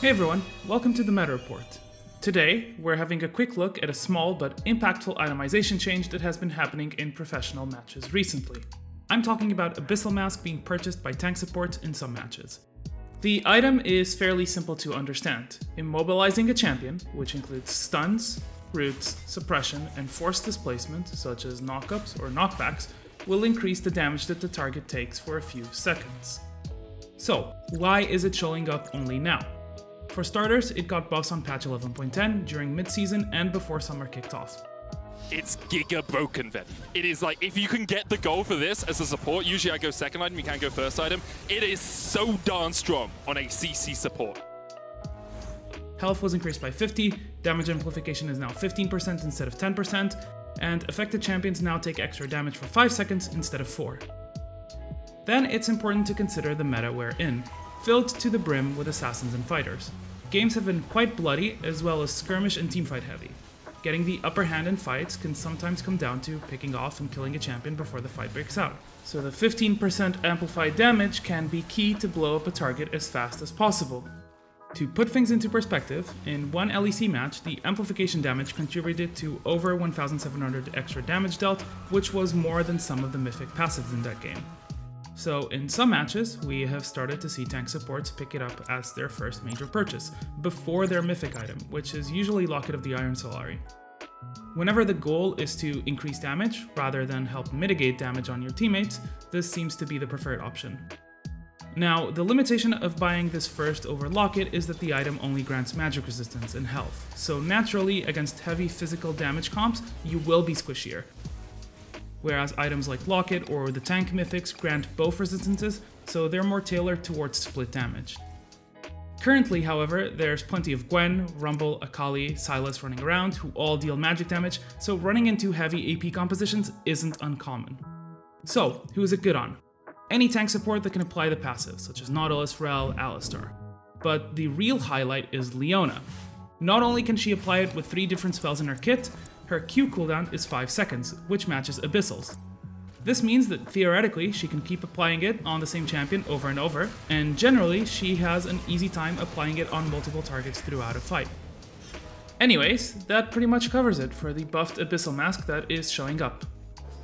Hey everyone, welcome to the Meta Report. Today, we're having a quick look at a small but impactful itemization change that has been happening in professional matches recently. I'm talking about Abyssal Mask being purchased by tank support in some matches. The item is fairly simple to understand. Immobilizing a champion, which includes stuns, roots, suppression, and forced displacement, such as knockups or knockbacks, will increase the damage that the target takes for a few seconds. So, why is it showing up only now? For starters, it got buffs on patch 11.10 during mid-season and before summer kicked off. It's giga broken then. It is like, if you can get the goal for this as a support, usually I go second item, you can't go first item. It is so darn strong on a CC support. Health was increased by 50, damage amplification is now 15% instead of 10%, and affected champions now take extra damage for 5 seconds instead of 4. Then it's important to consider the meta we're in, filled to the brim with assassins and fighters. Games have been quite bloody, as well as skirmish and teamfight heavy. Getting the upper hand in fights can sometimes come down to picking off and killing a champion before the fight breaks out. So the 15% amplified damage can be key to blow up a target as fast as possible. To put things into perspective, in one LEC match, the amplification damage contributed to over 1,700 extra damage dealt, which was more than some of the Mythic passives in that game. So in some matches, we have started to see tank supports pick it up as their first major purchase, before their Mythic item, which is usually Locket of the Iron Solari. Whenever the goal is to increase damage, rather than help mitigate damage on your teammates, this seems to be the preferred option. Now, the limitation of buying this first over Locket is that the item only grants magic resistance and health, so naturally, against heavy physical damage comps, you will be squishier. Whereas items like Locket or the tank mythics grant both resistances, so they're more tailored towards split damage. Currently, however, there's plenty of Gwen, Rumble, Akali, Sylas running around who all deal magic damage, so running into heavy AP compositions isn't uncommon. So, who is it good on? Any tank support that can apply the passives, such as Nautilus, Rel, Alistar. But the real highlight is Leona. Not only can she apply it with 3 different spells in her kit, her Q cooldown is 5 seconds, which matches Abyssal's. This means that theoretically she can keep applying it on the same champion over and over, and generally she has an easy time applying it on multiple targets throughout a fight. Anyways, that pretty much covers it for the buffed Abyssal Mask that is showing up.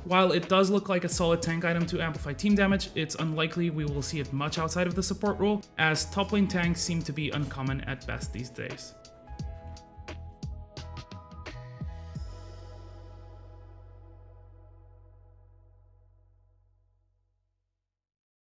While it does look like a solid tank item to amplify team damage, it's unlikely we will see it much outside of the support role, as top lane tanks seem to be uncommon at best these days.